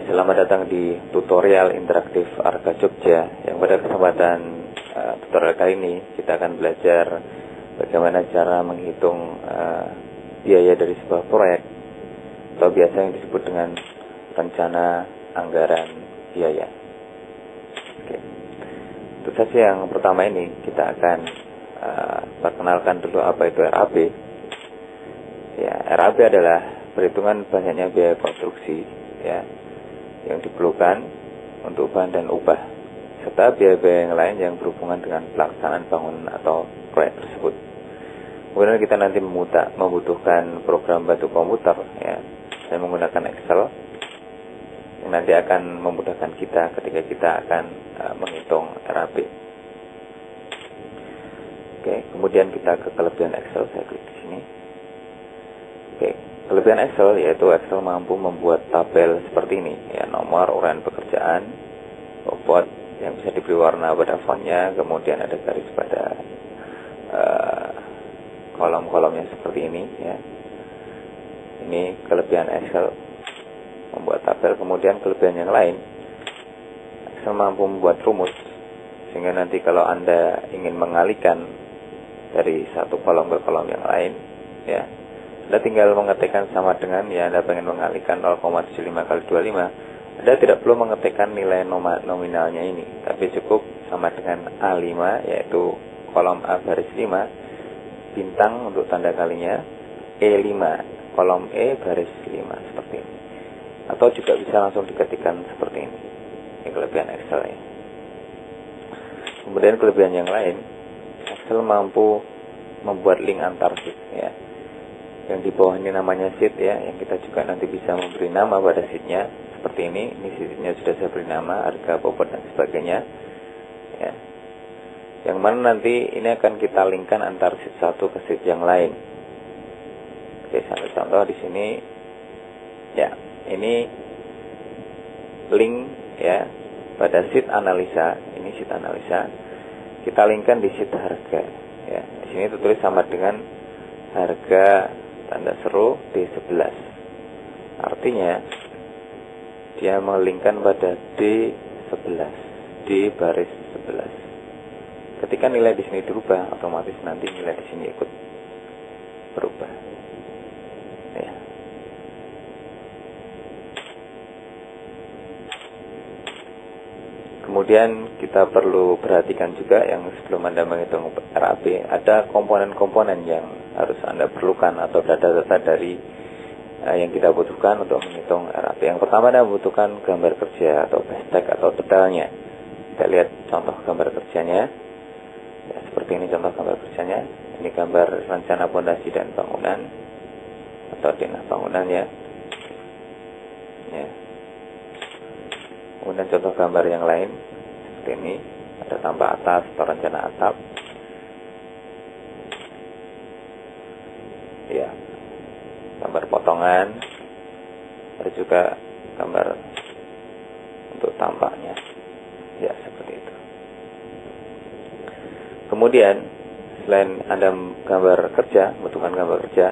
Selamat datang di tutorial interaktif Arka Jogja. Yang pada kesempatan tutorial kali ini kita akan belajar bagaimana cara menghitung biaya dari sebuah proyek, atau biasa yang disebut dengan rencana anggaran biaya. Oke. Untuk sesi yang pertama ini kita akan perkenalkan dulu apa itu RAB. Ya, RAB adalah perhitungan banyaknya biaya konstruksi, ya, yang diperlukan untuk bahan dan upah, serta biaya-biaya yang lain yang berhubungan dengan pelaksanaan bangunan atau proyek tersebut. Kemudian kita nanti membutuhkan program bantu komputer, ya, dan menggunakan Excel yang nanti akan memudahkan kita ketika kita akan menghitung RAB. Oke, kemudian kita ke kelebihan Excel. Saya klik di sini. Oke, kelebihan Excel yaitu Excel mampu membuat tabel seperti ini, ya, nomor, uraian pekerjaan, bobot yang bisa diberi warna pada fontnya, kemudian ada garis pada kolom-kolomnya seperti ini, ya. Ini kelebihan Excel membuat tabel. Kemudian kelebihan yang lain, Excel mampu membuat rumus sehingga nanti kalau Anda ingin mengalihkan dari satu kolom ke kolom yang lain, ya, Anda tinggal mengetikkan sama dengan, ya, Anda pengen mengalihkan 0,75 kali 25, Anda tidak perlu mengetikkan nilai nominalnya ini, tapi cukup sama dengan A5, yaitu kolom A baris 5, bintang untuk tanda kalinya, E5, kolom E baris 5, seperti ini. Atau juga bisa langsung diketikkan seperti ini. Ini kelebihan Excel, ya. Kemudian kelebihan yang lain, Excel mampu membuat link antar sheet, ya. Yang di bawah ini namanya sheet, ya, yang kita juga nanti bisa memberi nama pada sheetnya seperti ini. Ini sheetnya sudah saya beri nama, harga, bobot, dan sebagainya, ya. Yang mana nanti ini akan kita linkkan antar sheet satu ke sheet yang lain. Oke, sampai contoh di sini, ya, ini link, ya, pada sheet analisa. Ini sheet analisa, kita linkkan di sheet harga, ya. Di sini tertulis sama dengan harga tanda seru D11. Artinya dia melingkan pada D11, D baris 11. Ketika nilai di sini dirubah, otomatis nanti nilai di sini ikut berubah, ya. Kemudian kita perlu perhatikan juga yang sebelum Anda menghitung RAB, ada komponen-komponen yang harus Anda perlukan atau data-data dari yang kita butuhkan untuk menghitung RAB. Yang pertama Anda membutuhkan gambar kerja atau bestek atau detailnya. Kita lihat contoh gambar kerjanya, ya, seperti ini contoh gambar kerjanya. Ini gambar rencana pondasi dan bangunan atau denah bangunan, ya. Ya. Kemudian contoh gambar yang lain seperti ini, ada tambah atas atau rencana atap, ya, gambar potongan, ada juga gambar untuk tampaknya, ya, seperti itu. Kemudian selain ada gambar kerja, membutuhkan gambar kerja,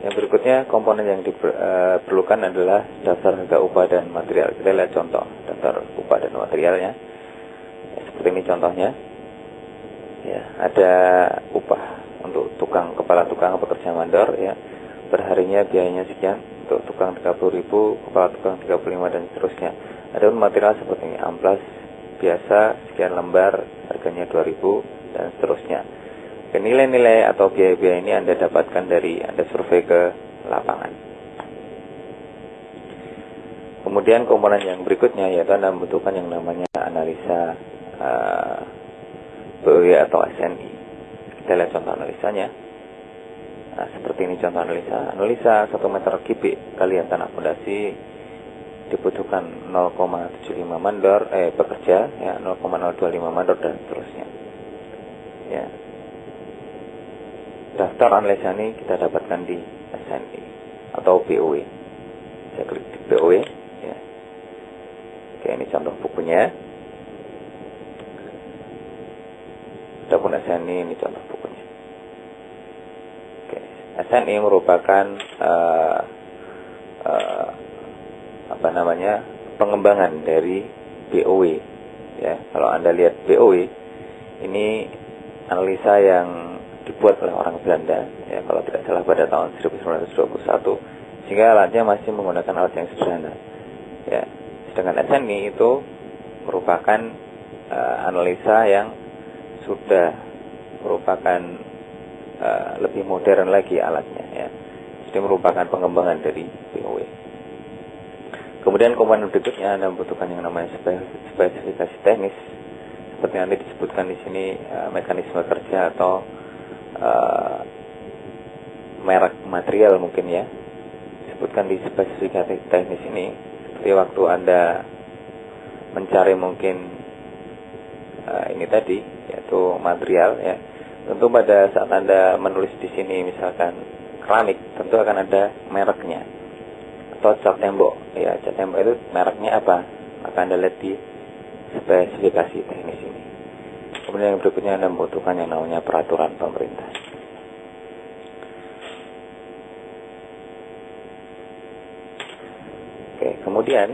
yang berikutnya komponen yang diperlukan adalah daftar harga upah dan material. Kita lihat contoh daftar upah dan materialnya, ya, seperti ini contohnya, ya. Ada upah untuk kepala tukang pekerja mandor, ya, perharinya biayanya sekian, untuk tukang 30.000, kepala tukang 35, dan seterusnya. Ada material seperti ini, amplas biasa sekian lembar, harganya 2.000, dan seterusnya. Nilai-nilai atau biaya-biaya ini Anda dapatkan dari Anda survei ke lapangan. Kemudian komponen yang berikutnya yaitu Anda membutuhkan yang namanya analisa BOW atau SNI. Kita lihat contoh analisanya. Nah, seperti ini contoh analisa. Analisa 1 meter kubik kalian tanah fondasi dibutuhkan 0,75 mandor pekerja, ya, 0,025 mandor, dan seterusnya, ya. Daftar analisa ini kita dapatkan di SNI atau BOW. Saya klik di BOW, ya. Oke, ini contoh bukunya. Adapun SNI, ini contoh bukunya. Oke, SNI merupakan pengembangan dari BOW. Ya, kalau Anda lihat BOW, ini analisa yang dibuat oleh orang Belanda, ya, kalau tidak salah pada tahun 1921, sehingga alatnya masih menggunakan alat yang sederhana. Ya, sedangkan SNI itu merupakan analisa yang sudah merupakan lebih modern lagi alatnya, ya. Jadi merupakan pengembangan dari BOW. Kemudian komponen berikutnya Anda membutuhkan yang namanya spesifikasi teknis, seperti yang disebutkan di sini, mekanisme kerja atau merek material mungkin, ya, disebutkan di spesifikasi teknis ini. Seperti waktu Anda mencari mungkin ini tadi, yaitu material, ya, tentu pada saat Anda menulis di sini misalkan keramik, tentu akan ada mereknya. Atau cat tembok, ya, cat tembok itu mereknya apa, maka Anda lihat di spesifikasi teknis ini. Kemudian yang berikutnya Anda membutuhkan yang namanya peraturan pemerintah. Oke, kemudian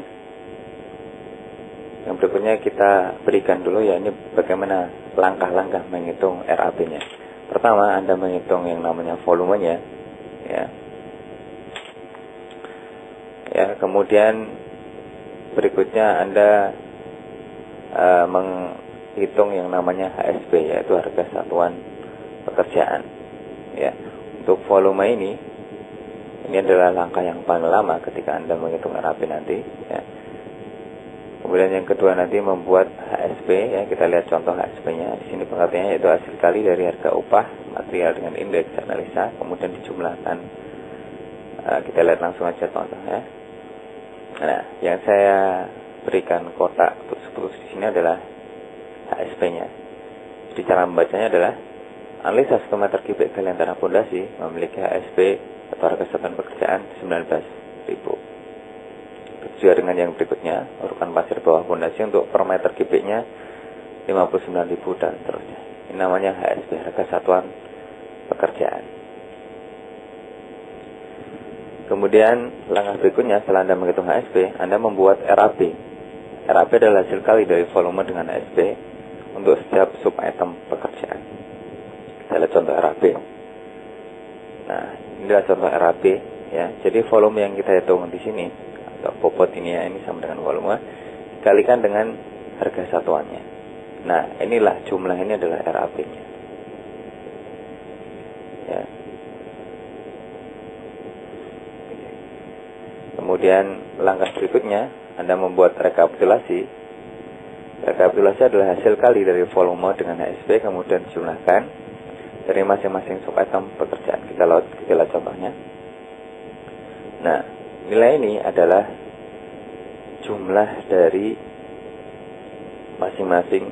yang berikutnya kita berikan dulu, ya, ini bagaimana langkah-langkah menghitung RAB-nya. Pertama, Anda menghitung yang namanya volumenya, ya. Ya, kemudian berikutnya Anda menghitung yang namanya HSP, yaitu harga satuan pekerjaan. Ya, untuk volume ini adalah langkah yang paling lama ketika Anda menghitung RAB nanti, ya. Kemudian yang kedua nanti membuat HSP, ya, kita lihat contoh HSP-nya. Di sini pengertiannya yaitu hasil kali dari harga upah material dengan indeks analisa, kemudian dijumlahkan. Kita lihat langsung aja contohnya. Nah, yang saya berikan kotak putus-putus di sini adalah HSP-nya. Jadi cara membacanya adalah analisa 1 meter kubik gali antara fondasi memiliki HSP atau harga satuan pekerjaan 19.000. Sesuai dengan yang berikutnya, urutan pasir bawah fondasi untuk per meter kubiknya 59.000 dan seterusnya. Ini namanya HSP, harga satuan pekerjaan. Kemudian langkah berikutnya setelah Anda menghitung HSP, Anda membuat RAB. RAB adalah hasil kali dari volume dengan HSP untuk setiap sub item pekerjaan. Kita lihat contoh RAB. Nah, inilah contoh RAB, ya. Jadi volume yang kita hitung di sini atau bobot ini, ya, ini sama dengan volume dikalikan dengan harga satuannya. Nah, inilah jumlah ini adalah RAB-nya. Ya. Kemudian langkah berikutnya Anda membuat rekapitulasi. Rekapitulasi adalah hasil kali dari volume dengan HSP kemudian dijumlahkan dari masing-masing sub item pekerjaan. Kita lihat contohnya. Nah, nilai ini adalah jumlah dari masing-masing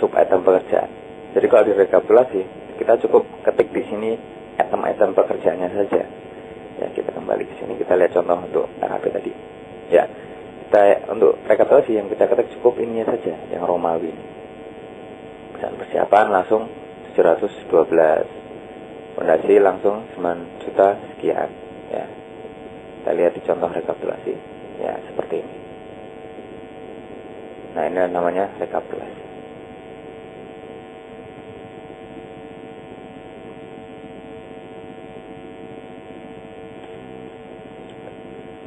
sub item pekerjaan. Jadi kalau direkapitulasi, kita cukup ketik di sini item-item pekerjaannya saja. Ya, kita kembali ke sini, kita lihat contoh untuk RAB tadi. Ya, kita untuk rekapitulasi yang kita ketik cukup ininya saja, yang Romawi. Dan persiapan langsung 712, fondasi langsung 9 juta sekian. Ya, kita lihat di contoh rekapitulasi. Ya, seperti ini. Nah, ini namanya rekapitulasi.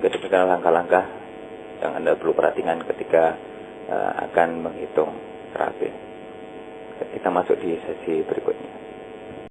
Demikian langkah-langkah yang Anda perlu perhatikan ketika akan menghitung RAB. Kita masuk di sesi berikutnya.